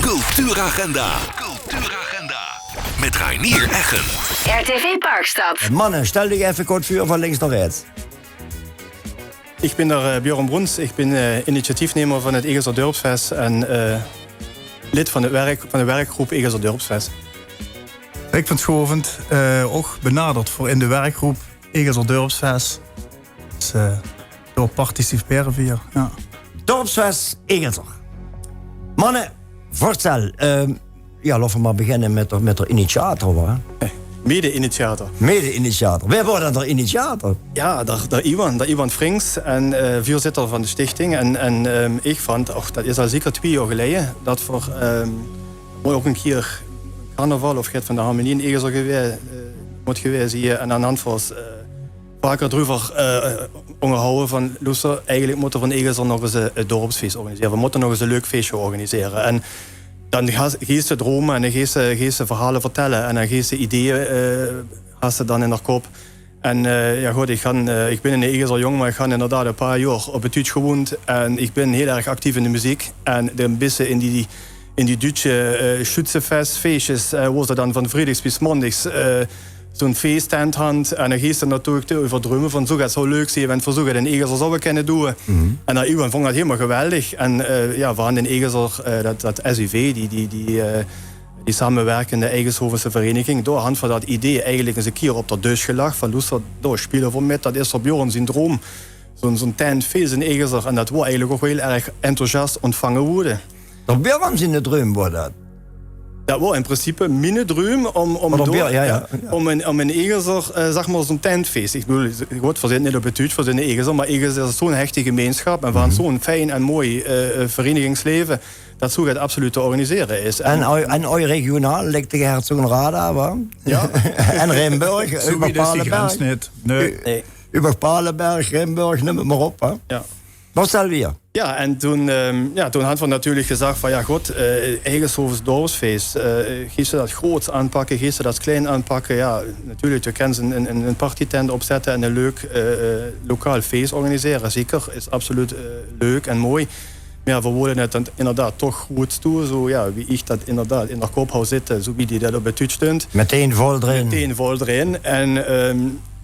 Cultuuragenda. Met Reinier Eggen. RTV Parkstad. Mannen, stel dich even kort voor van links naar rechts. Ik ben Björn Bruns. Ik ben initiatiefnemer van het Egelser Dorpsfest en lid van de werkgroep Egelser Dorpsfest. Ik van Schovend, ook benaderd voor in de werkgroep Egelser Dorpsfest. Dus door participeren via. Ja. Dorpsfest Egelser. Mannen, voorstel. Laten we maar beginnen met de initiator, hoor. Mede-initiator. Mede-initiator. Wie wordt dan de initiator? Ja, dat Iwan Frings en voorzitter van de stichting. En ik vond, dat is al zeker 2 jaar geleden, dat voor ook een keer carnaval of het van de harmonie in Egelser geweest hier en aan de hand was vaker erover onderhouden van Loester, eigenlijk moeten we van Egelser nog eens een dorpsfeest organiseren. We moeten nog eens een leuk feestje organiseren. En dan geest ze dromen en dan geest ze verhalen vertellen en dan geest ze ideeën ze dan in haar kop. En ik ben een Egelser jong, maar ik ga inderdaad een paar jaar op het Duits gewoond en ik ben heel erg actief in de muziek. En een beetje in die Duitse Schützefestfeestjes, waar ze dan van vrijdags bis maandags zo'n feest aan hand. En dan geest ze natuurlijk over dromen van zo gaat het zo leuk zijn en verzoeken in Egelser zouden kunnen doen. Mm-hmm. En dan vond dat helemaal geweldig. En we hadden in Egelser dat SUV, die samenwerkende Eigenshovense vereniging, door hand van dat idee eigenlijk eens een keer op de dus gelegd van Loester, daar spelen we met, dat is voor Björn zijn droom. Zo'n tentfeest in Egelser en dat wordt eigenlijk ook heel erg enthousiast ontvangen worden. Dat Björn zijn droom wordt dat? Dat was in principe mijn droom om in Egelser, zeg maar, zo'n tentfeest. Ik bedoel, goed, we zitten niet op het Duits, we zitten in Egelser, maar Egelser is zo'n hechte gemeenschap en van zo'n fijn en mooi verenigingsleven, dat zo het absoluut te organiseren is. En ooit regionaal ligt de Herzogenrada, waar? Ja. En Rijnburg, over Palenberg. Nee. Over Palenberg, Rijnburg, noem het maar op, hè? Ja. Wat stel weer? Ja, en toen hadden we natuurlijk gezegd van Eigenshovens dorpsfeest. Geef ze dat groot aanpakken, geef ze dat klein aanpakken. Ja, natuurlijk, je kan ze een partytent opzetten en een leuk lokaal feest organiseren. Zeker, is absoluut leuk en mooi. Maar ja, we willen het inderdaad toch goed doen. Zo, wie ik dat inderdaad in de kop hou zitten, zo wie die dat op het Duits steunt. Meteen vol erin. En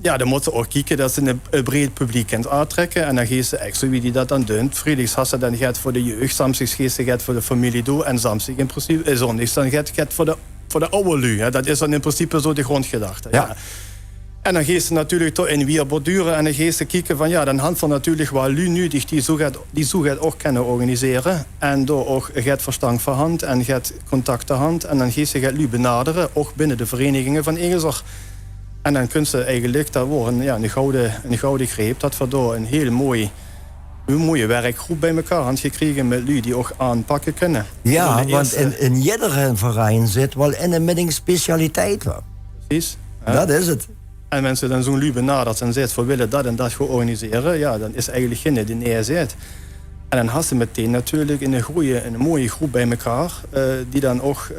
dan moeten ze ook kijken dat ze een breed publiek kunt aantrekken. En dan geeft ze echt zo wie die dat dan doet. Vrijdags has ze dan gaat voor de jeugd, zamstags geeft ze voor de familie doen. En zamstig in principe, zondags dan gaat voor de oude lui. Hè. Dat is dan in principe zo de grondgedachte. Ja. En dan geeft ze natuurlijk toch in weer borduren en dan geeft ze kijken van dan hand van natuurlijk wel lui nu die zo gaat ook kunnen organiseren. En door ook gaat verstand van hand en gaat contact te hand. En dan geeft ze gaat lui benaderen, ook binnen de verenigingen van Egelser. En dan kun ze eigenlijk, dat wordt een gouden greep, dat we door een heel mooie werkgroep bij elkaar hebben gekregen met lui die ook aanpakken kunnen. Ja, want in iedere verein zit wel met een specialiteit. Precies. Ja. Dat is het. En mensen dan zo'n lui benadert en zegt, we willen dat en dat gaan organiseren, dan is eigenlijk geen die neerzet. En dan had ze meteen natuurlijk een mooie groep bij elkaar, die dan ook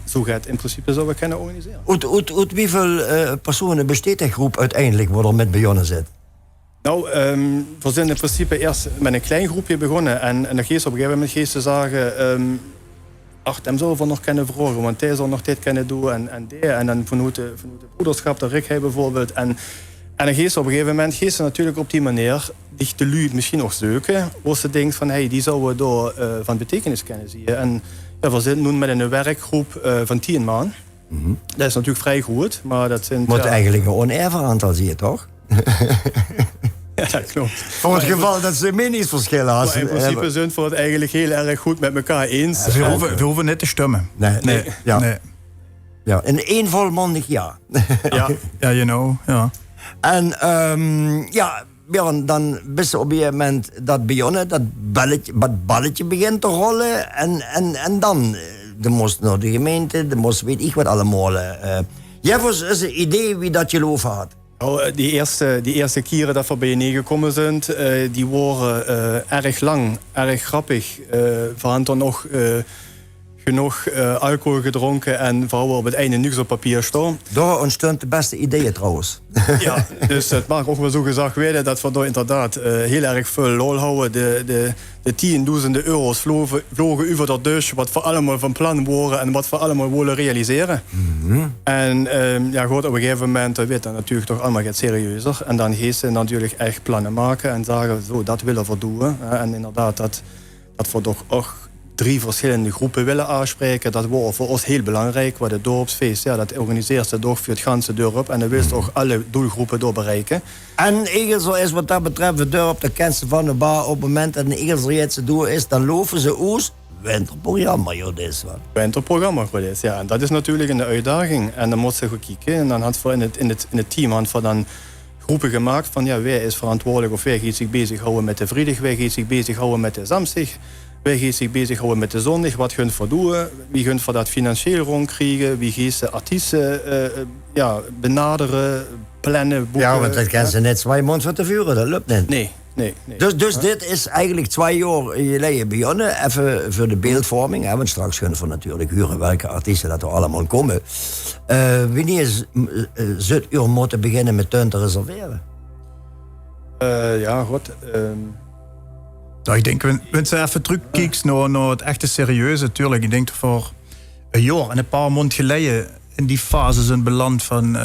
zo gaat in principe zo we kunnen organiseren. Uit hoeveel personen besteedt die groep uiteindelijk, waar er met begonnen zit? Nou, we zijn in principe eerst met een klein groepje begonnen en dan geest op een gegeven moment zagen, hem zullen we nog kunnen vragen, want hij zal nog dit kunnen doen en dan vanuit de broederschap, de Rick bijvoorbeeld. En dan geest op een gegeven moment natuurlijk op die manier die de lui misschien nog zoeken, waar ze denkt van die zouden door van betekenis kunnen zien. En we zitten nu met een werkgroep van 10 man. Mm-hmm. Dat is natuurlijk vrij goed, maar dat zijn... Moet eigenlijk een oneven aantal zien, toch? Ja, dat klopt. Voor het geval dat ze meningsverschillen hebben. Maar in principe zijn we het eigenlijk heel erg goed met elkaar eens. We hoeven net te stemmen. Nee. Ja, in één volmondig ja. Ja, ja. En Björn, dan bist op een moment dat begonnen, dat balletje begint te rollen. En dan, de moest naar de gemeente, de moest weet ik wat allemaal. Jij was eens een idee wie dat je over had. Nou, die eerste keren dat we bij je gekomen zijn, die waren erg lang, erg grappig. We hadden dan nog genoeg alcohol gedronken en vrouwen op het einde niks op papier staan. Daar ontstond de beste ideeën trouwens. Ja, dus het mag ook wel zo gezegd worden dat we daar inderdaad heel erg veel lol houden. De tienduizenden euro's vlogen over dat dus wat we allemaal van plan waren en wat we allemaal willen realiseren. En goed, op een gegeven moment werd dat natuurlijk toch allemaal iets serieuzer. En dan gaan ze natuurlijk echt plannen maken en zeggen, zo, dat willen we doen. En inderdaad, dat we toch ook 3 verschillende groepen willen aanspreken. Dat was voor ons heel belangrijk. Wat het dorpsfeest, dat organiseert ze toch voor het ganse dorp. En dan wil ze toch alle doelgroepen door bereiken. En Egelser is wat dat betreft het dorp de kenste van de bar. Op het moment dat een Egelser iets te doen is, dan lopen ze oes. Winterprogramma, joh, dit is wat. Winterprogramma, ja. En dat is natuurlijk een uitdaging. En dan moet ze goed kijken. En dan had we in het team dan groepen gemaakt van, ja, wij is verantwoordelijk of wij gaan zich bezighouden met de vrijdag, wij gaan zich bezighouden met de zaterdag. Wij gaan zich bezighouden met de zondag, wat gaan we doen? Wie gaan we dat financieel rondkrijgen? Wie gaan ze artiesten benaderen, plannen, boeken? Ja, want dat kan ze net 2 maanden van tevoren, dat lukt niet. Nee. Dus dit is eigenlijk 2 jaar geleden begonnen, even voor de beeldvorming. Hè, want straks kunnen we natuurlijk huren welke artiesten dat er allemaal komen. Wanneer zult u moeten beginnen met tuin te reserveren? Nou, ik denk, wenn ze even terugkijkt naar het echte serieuze, natuurlijk. Ik denk voor een jaar en een paar maanden geleden in die fase zijn beland van,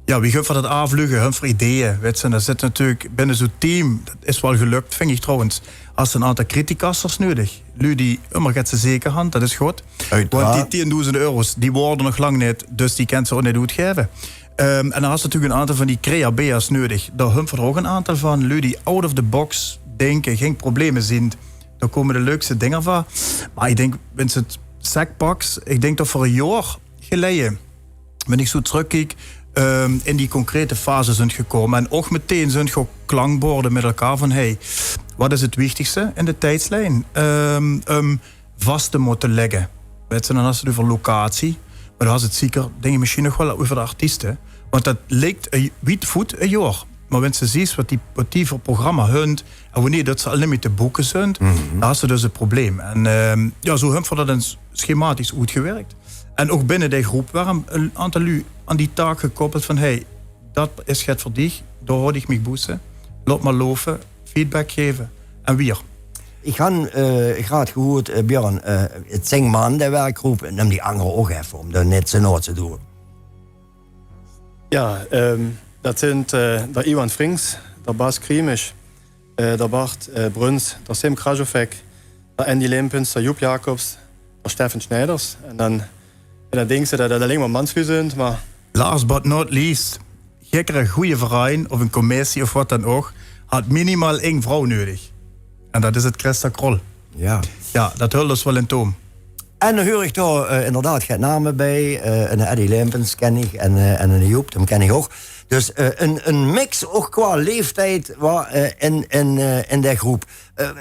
wie gaat voor dat aanvlugen, hun voor ideeën. Weet je, dat zit natuurlijk binnen zo'n team, dat is wel gelukt, vind ik trouwens. Als een aantal criticasters nodig. Lu die immer gaat ze zeker hand, dat is goed. Want die 10.000 euro's, die worden nog lang niet, dus die kan ze ook niet uitgeven. En dan is natuurlijk een aantal van die crea-bea's nodig. Daar hebben we er ook een aantal van, lui die out of the box denken, geen problemen zien. Daar komen de leukste dingen van. Maar ik denk, wenn ze het zakpaks, ik denk dat voor een jaar geleden, wenn ik zo terugkijk, in die concrete fase zijn gekomen. En ook meteen zijn ook klankborden met elkaar van, hey, wat is het wichtigste in de tijdslijn? Vast te moeten leggen. Weet je, dan als het over locatie, maar dan is het zeker, denk ik misschien nog wel over de artiesten. Want dat lijkt wiet voet een jaar. Maar als ze ziet wat die voor programma hunt en wanneer dat ze alleen met de boeken zijn, dan is ze dus een probleem. En zo hebben we dat een schematisch uitgewerkt. En ook binnen die groep waren een aantal lui aan die taak gekoppeld van, hey, dat is het voor dich, daar hoor ik me boosten. Laat maar lopen, feedback geven en weer. Ik had gehoord, Björn, het zijn man de werkgroep en neem die anderen ook even om dat net zo nooit te doen. Ja, dat zijn de Iwan Frings, de Bas Kriemisch, de Bart Bruns, de Sim Krajovek, de Andy Limpens, de Joep Jacobs, de Steffen Schneiders. En dan denken ze dat alleen maar manslu zijn, maar... Last but not least, een goede verein of een commissie of wat dan ook, had minimaal 1 vrouw nodig. En dat is het Christa Krol. Ja. Ja, dat hult dus wel in toom. En dan hoor ik daar inderdaad geen namen bij. Een Eddie Limpens ken ik en een Joep, hem ken ik ook. Dus een mix ook qua leeftijd in de groep.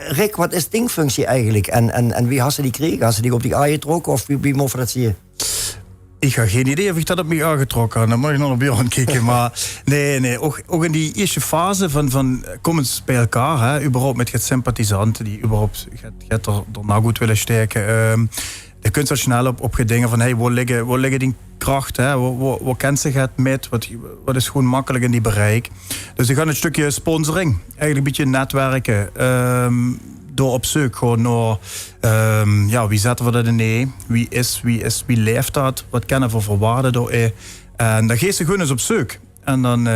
Rick, wat is dingfunctie eigenlijk? En wie had ze die gekregen? Had ze die op die A getrokken of wie mocht dat zien? Ik heb geen idee of ik dat op mij aangetrokken heb. Dan moet ik nog naar Björn kijken. Maar nee. Ook in die eerste fase van komen ze bij elkaar. Hè, überhaupt met het sympathisanten die überhaupt er nou goed willen steken. Je kunt zo snel op gedingen van, hey, waar liggen die kracht? Hè? Waar kent ze het met? Wat is gewoon makkelijk in die bereik? Dus ik ga een stukje sponsoring. Eigenlijk een beetje netwerken. Door op zoek gewoon naar wie zetten we dat in? Wie leeft dat? Wat kennen we voor waarden door? En dan geeft ze gewoon eens op zoek. En dan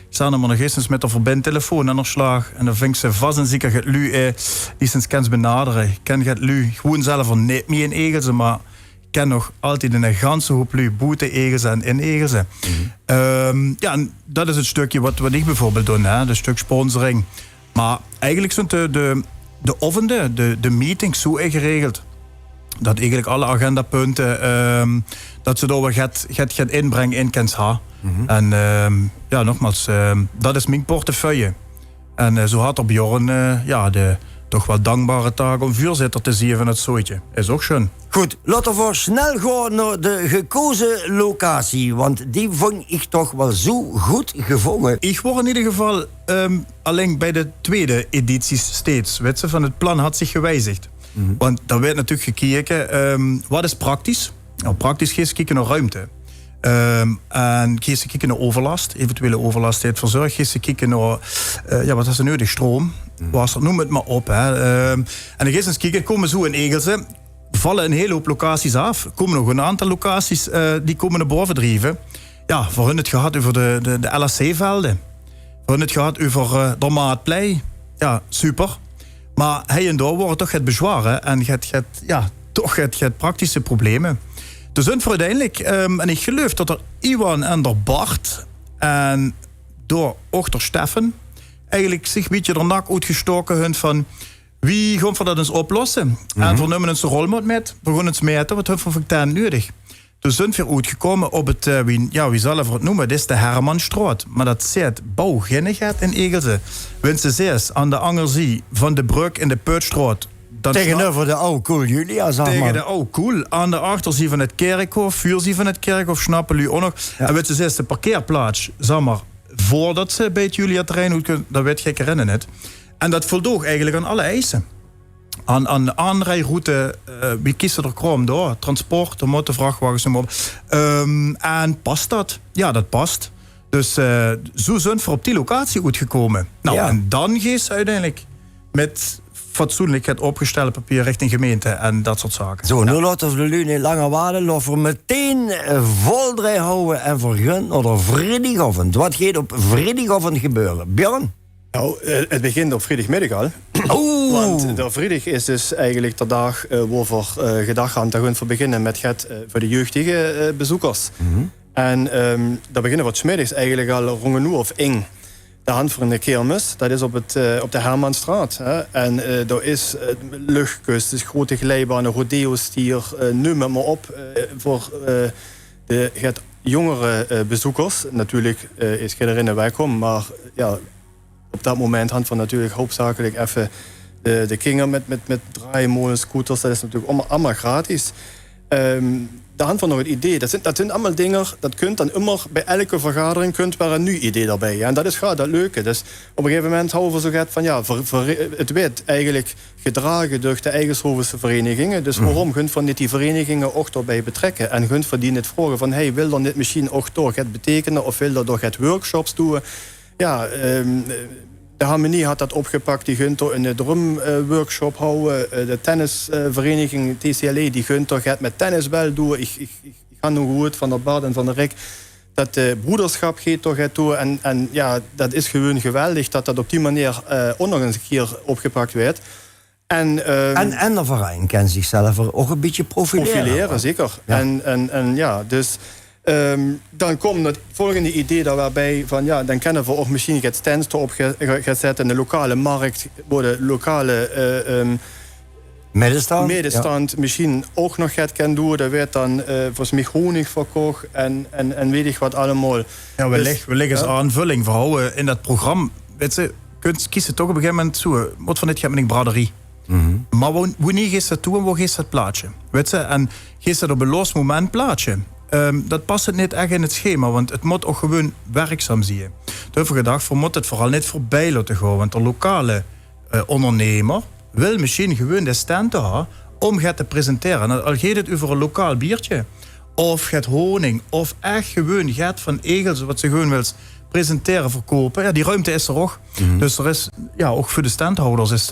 staan er maar nog eens met een verbindtelefoon aan de slag. En dan vindt ze vast en zeker het lui die ze kent benaderen. Ik ken het lui gewoon zelf van niet meer in Egelsen, maar ik ken nog altijd een ganse hoop lui boete Egelsen en in Egelsen. En dat is het stukje wat ik bijvoorbeeld doe, hè? De stuk sponsoring. Maar eigenlijk zijn de offende, de meetings zo geregeld. Dat eigenlijk alle agendapunten, dat ze daar wel gaat inbrengen in Kensha. En nogmaals, dat is mijn portefeuille. En zo had er Björn de toch wel dankbare taak om vuurzitter te zien van het zooitje. Is ook schön. Goed, laten we snel gaan naar de gekozen locatie. Want die vond ik toch wel zo goed gevonden. Ik word in ieder geval alleen bij de tweede edities steeds. Weet je, van het plan had zich gewijzigd. Want daar werd natuurlijk gekeken, wat is praktisch? Nou, praktisch ga je kijken naar ruimte. En ga je kijken naar overlast, eventuele overlast heeft verzorgd. Ga je kijken naar, wat is er nodig? Stroom, noem het maar op. Hè. En dan ga je eens kijken, komen zo in Egelsen, vallen een hele hoop locaties af. Er komen nog een aantal locaties die komen naar boven drijven. Ja, voor hun het gehad over de LHC-velden. Voor hun het gehad over de Maatplei. Ja, super. Maar hij en daar worden toch het bezwaren en het praktische problemen. Dus voor uiteindelijk, en ik geloof dat er Iwan en de Bart en door Ochter Steffen eigenlijk zich een beetje de nak uitgestoken hun van wie gaan we dat eens oplossen? En we nemen een rolmodel met, we gaan eens meten wat hun voor vertellen nodig. Dus zijn we uitgekomen op het, wie zullen we het noemen, dit is de Hermanstraat. Maar dat zit bouwginnigheid in Egelsen. Winst zes aan de Angerzee van de Brug in de Puitstraat. Tegenover de oude Koel Julia, zeg maar. Tegen de oude Koel. Aan de achterzee van het kerkhof, vuurzee van het kerkhof, snappen jullie ook nog. Ja. En weet ze zes de parkeerplaats, zeg maar, voordat ze bij het Julia-terrein kunnen, dat weet ik erin net. En dat voldoog eigenlijk aan alle eisen. Aan de aanrijroute, wie kiezen er krom door? Transport, de motorvrachtwagens, noem maar op. En past dat? Ja, dat past. Dus zo zijn we op die locatie uitgekomen. Nou, en dan gaat ze uiteindelijk met fatsoenlijk het opgestelde papier richting gemeente en dat soort zaken. Zo, nu laten we de lui niet langer wachten. Laten we meteen voldraai houden en vergun naar vrijdagavond. Wat gaat op vrijdagavond gebeuren? Björn? Nou, het begint op vrijdagmiddag al. Want de vrijdag is dus eigenlijk de dag waar we gedacht aan te gaan beginnen met het voor de jeugdige bezoekers. En daar beginnen we 's middags eigenlijk al rond een uur of 1. De hand voor een kermis, dat is op de Hermanstraat. Hè. En daar is luchtkust, dus grote glijbanen, rodeo-stier, noem het maar op. Voor het jongere bezoekers. Natuurlijk is iedereen welkom, maar ja, op dat moment hand van natuurlijk hoofdzakelijk even de kinderen met draaimolen, scooters. Dat is natuurlijk allemaal gratis. De hand van nog het idee. Dat zijn allemaal dingen, dat kunt dan immer bij elke vergadering kunt waar een nieuw idee daarbij. En dat is graag dat leuke. Dus op een gegeven moment houden we zo gaat van het werd eigenlijk gedragen door de Eigenshovense verenigingen. Dus waarom gunt van niet die verenigingen ook daarbij betrekken? En gunt van die niet vragen van wil dan dit misschien ook door het betekenen of wil dat door het workshops doen? Ja, de Harmonie had dat opgepakt. Die gunt er een drumworkshop houden. De tennisvereniging TCLE die gunt er gaat met tennisbel doen. Ik ga nog goed van de Bart en van de Rick. Dat broederschap gaat toch het toe. En ja, dat is gewoon geweldig dat dat op die manier ook nog eens een keer opgepakt werd. En de verein kan zichzelf er ook een beetje profileren. Zeker. Ja. En ja, dus dan komt het volgende idee daar waarbij van dan kunnen we ook misschien het stands erop gaan zetten. De lokale markt, waar de lokale middenstand misschien ook nog gaat kunnen doen. Dat werd dan volgens mij honing verkocht en weet ik wat allemaal. Ja, we leggen als aanvulling verhouden in dat programma. Weet je, kunt kiezen toch op een gegeven moment zo. Wat van dit gaat met een braderie. Maar wanneer geeft dat toe en waar geeft dat plaatje? Weet je, en geeft dat op een los moment plaatje? Dat past het niet echt in het schema, want het moet ook gewoon werkzaam zijn. Toen hebben we gedacht, we moeten het vooral niet voorbij laten gaan, want de lokale ondernemer wil misschien gewoon de stand hebben om het te presenteren. En al gaat het over een lokaal biertje, of het honing, of echt gewoon het van Egels, wat ze gewoon wil presenteren, verkopen. Ja, die ruimte is er ook. Dus er is, ook voor de standhouders is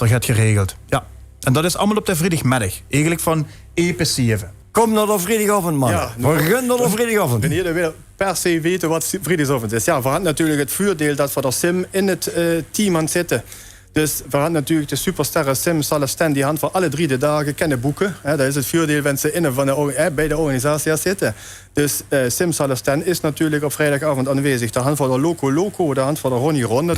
er het geregeld. Ja. En dat is allemaal op de vrijdagmiddag, eigenlijk van EP7. Kom naar de vrijdagavond, man. Ja, vergun naar de vrijdagavond. En hier willen per se weten wat vrijdagavond is. Ja, we hadden natuurlijk het voordeel dat we er Sim in het team aan zitten. Dus we hadden natuurlijk de supersterren Sim, Salestan, die hand voor alle 3 de dagen kennen boeken. Dat is het voordeel wanneer ze bij de organisatie zitten. Dus Sim Salestan is natuurlijk op vrijdagavond aanwezig. De hand voor de Loco, de hand voor de Ronnie Ron. De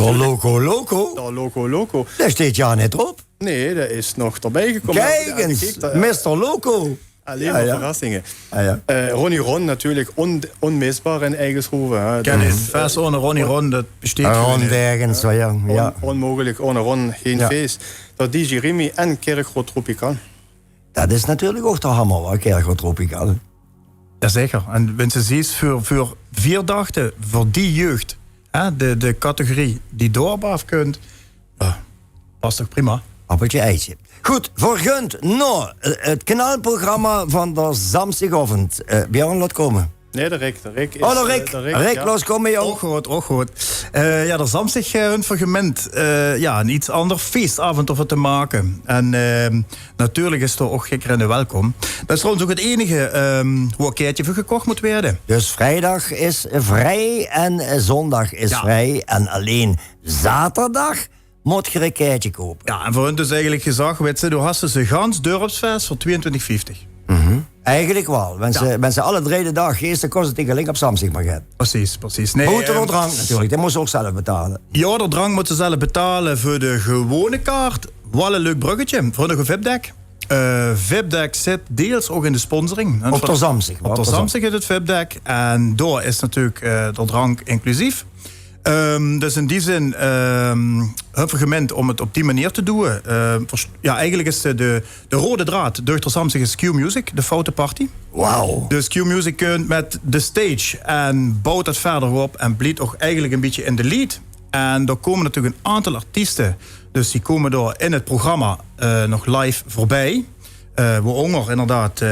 Loco? Daar staat ja net op. Nee, dat is nog erbij gekomen. Kijk eens, Mr. Loco. Alleen maar verrassingen. Ronnie Ron natuurlijk onmisbaar in Eigenshoven. Vers ohne Ronnie Ron, dat besteedt ergens, onmogelijk, ohne Ron geen feest. Dat DJ Remy en Kerkgroot Tropical. Dat is natuurlijk ook de hammer, hoor, Kerkgroot Tropical. Jazeker. En wenn ze ziet, voor 4 dagen, voor die jeugd, de categorie die doorbaaf kunt, past toch prima. Appeltje eitje. Goed, vergunt. Nou, het knalprogramma van de zamsdagochtend. Björn, laat komen. Nee, de Rick is... Oh, de Rick, ja. los, kom mee, jong. Och goed. Ja, de Samstig hun vergement een iets ander feestavond over te maken. En natuurlijk is er ook gekker welkom. Dat is trouwens ook het enige hoe een keertje voor gekocht moet worden. Dus vrijdag is vrij en zondag is vrij. En alleen zaterdag moet je een keertje kopen. Ja, en voor hun dus eigenlijk gezegd, weet je, door hast ze gans dorpsfeest voor 22,50. Eigenlijk wel. Wenn ze alle 3 dagen geest, dan kost het gelijk op Samstig maar gaat. Precies. Nee, Boter of drank natuurlijk, dat moet ze ook zelf betalen. Ja, de drank moeten ze zelf betalen voor de gewone kaart. Wel een leuk bruggetje. Voor de VIP-deck. VIP-deck zit deels ook in de sponsoring. Op de Samstig. Op de Samstig is het VIP-deck. En door is natuurlijk de drank inclusief. Dus in die zin heel vergement om het op die manier te doen. Eigenlijk is de rode draad door de Samstig is Q-Music, de foute party. Wauw. Dus Q-Music kunt met de stage en bouwt het verder op en blijft ook eigenlijk een beetje in de lead. En er komen natuurlijk een aantal artiesten, dus die komen door in het programma nog live voorbij. Waaronder inderdaad,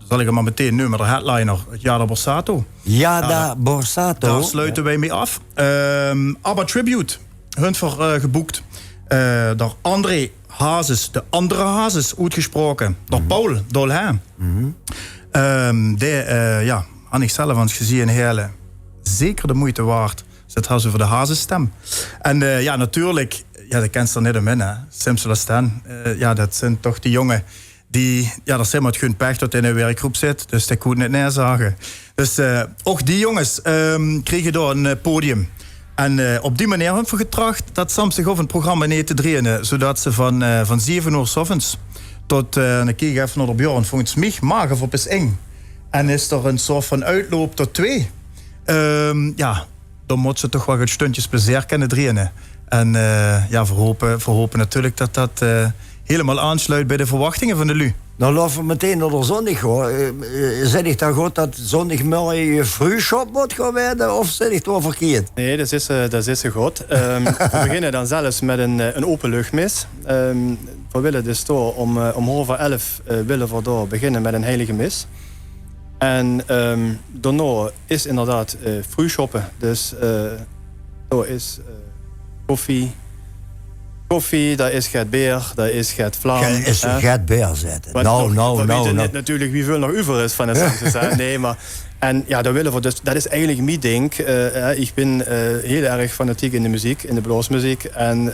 zal ik hem maar meteen noemen, de headliner, het Jada Borsato. Jada Borsato. Daar sluiten wij mee af. ABBA Tribute, hun voor geboekt. Door André Hazes, de andere Hazes, uitgesproken. Door Paul Dolhain. Had ik zelf eens gezien, hele zeker de moeite waard. Zet haar over de Hazes-stem. En natuurlijk, dat kent ze niet omheen, hè. Simsalestan. Dat zijn toch die jongen die, dat zijn maar het gun pech dat in een werkgroep zit. Dus dat kon ik niet neerzagen. Dus ook die jongens kregen door een podium. En op die manier hebben we getracht dat Samstig op een programma neer te draaien. Zodat ze van 7 uur 's ochtends tot, dan kijk ik even naar de Björn, volgens mij mager op is 1. En is er een soort van uitloop tot 2. Dan moet ze toch wel wat stuntjes plezier kunnen draaien. En verhopen natuurlijk dat dat helemaal aansluit bij de verwachtingen van de LU. Dan lopen we meteen naar de zondag, hoor. Zeg ik dan goed dat zondagmiddag je vroegshop moet gaan werden, of zeg ik het verkeerd? Nee, dat is zo goed. We beginnen dan zelfs met een openluchtmis. We willen dus door om 11:30 willen we door beginnen met een heilige mis. En daarna is inderdaad vroegshoppen. Dus daar is koffie, daar is gaat beer, daar is gaat vlam. Is gaat beer zetten. We weten niet natuurlijk wie veel nog over is van het zijn. Nee, maar en ja, dat willen we dus. Dat is eigenlijk mijn ding. Ik ben heel erg fanatiek in de muziek, in de bluesmuziek. En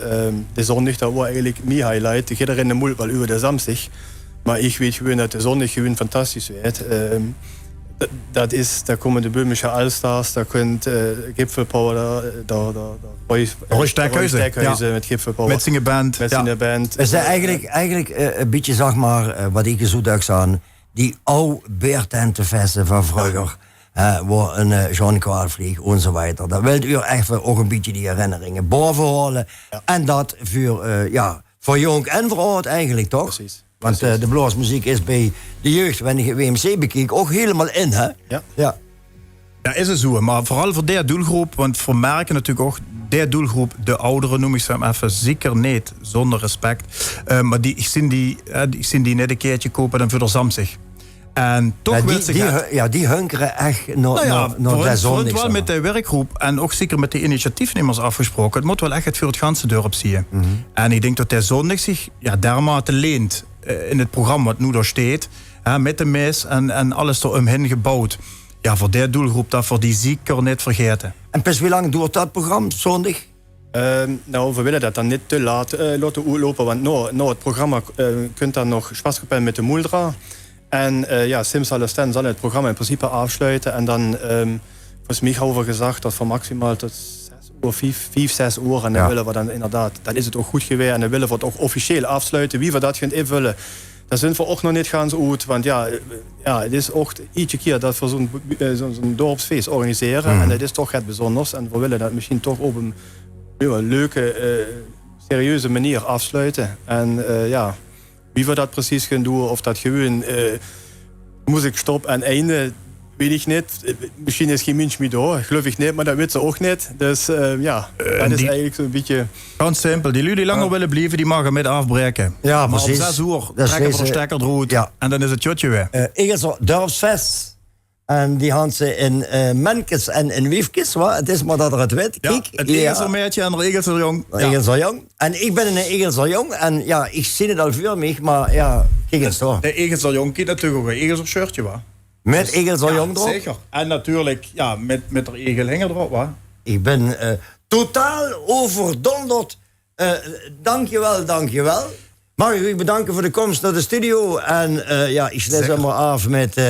de zondag, dat was eigenlijk mijn highlight. Ik ga er in de moeilijk wel over de Samstig. Maar ik weet gewoon dat de zondag gewoon fantastisch werd. Daar komen de Böhmische Allstars, daar kunt Gipfelpower, Roy Stekhuizen met Gipfelpower. Met zijn band. Is dat eigenlijk een beetje, zeg maar, wat ik zo duik aan, die oude beertentenfesten van vroeger, waar een Jean Kwaadvlieg enzovoort. Dat wil u echt ook een beetje die herinneringen bovenhalen. Ja. En dat voor jong en voor oud eigenlijk, toch? Precies. Want de bluesmuziek is bij de jeugd, wanneer je WMC bekijkt, ook helemaal in, hè? Ja. Ja, is het zo. Maar vooral voor die doelgroep, want we merken natuurlijk ook, die doelgroep, de ouderen noem ik ze hem even, zeker niet, zonder respect. Maar ik zie die net een keertje kopen dan voor de Samstig. En toch die hunkeren echt naar de zondag. Het wel met de werkgroep en ook zeker met de initiatiefnemers afgesproken. Het moet wel echt het voor het ganse dorp zien. En ik denk dat de zondag zich dermate leent in het programma wat nu daar staat. Met de mis en alles eromheen gebouwd. Ja, voor die doelgroep, dat voor die zeker niet vergeten. En pas wie lang duurt dat programma, zondag? We willen dat dan niet te laat laten uitlopen. Want na het programma kunt dan nog Spaskapel met de Muldra. En Simsalestan zal het programma in principe afsluiten. En dan was mij over gezegd dat voor maximaal tot 6 uur. En dan willen we dan inderdaad, dat is het ook goed geweest. En dan willen we het ook officieel afsluiten. Wie we dat gaan invullen, daar zijn we ook nog niet gaan zo uit. Want het is ook ietsje keer dat we zo'n dorpsfeest organiseren. En dat is toch het bijzonders. En we willen dat misschien toch op een leuke, serieuze manier afsluiten. En wie we dat precies gaan doen, of dat gewoon muziek stop en einde, weet ik niet. Misschien is geen mens meer door. Geloof ik niet, maar dat weet ze ook niet. Dus dat is eigenlijk zo'n beetje... Ganz simpel. Die lui die langer willen blijven, die mogen met afbreken. Ja, maar precies. om 6 uur Dat is trekken we de deze- stekker eruit. Ja. En dan is het jotje weer. Egelse Dorpsfest. En die gaan ze in Menkes en in Wiefkes. Het is maar dat er het weet. Ja, Kijk, het Egelser meisje en het Egelser jong. Ja. Egelser Jong. En ik ben een Egelser Jong. En ja, ik zie het al voor mij. Maar ja, kijk eens door. De Egelser jong kiet natuurlijk ook een Egelser shirtje, wa? Met Egelser Jong erop. Zeker. En natuurlijk, ja, met de Egelhinger erop, wa? Ik ben totaal overdonderd. Dankjewel, dankjewel. Mag ik u bedanken voor de komst naar de studio. En ik sluit Zeker. maar af met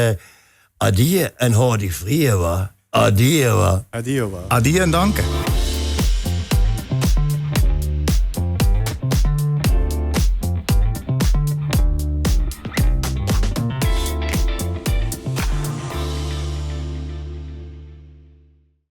adieu en hou die vrije, wa. Adieu, wa. Adio, wa. Adie en danken.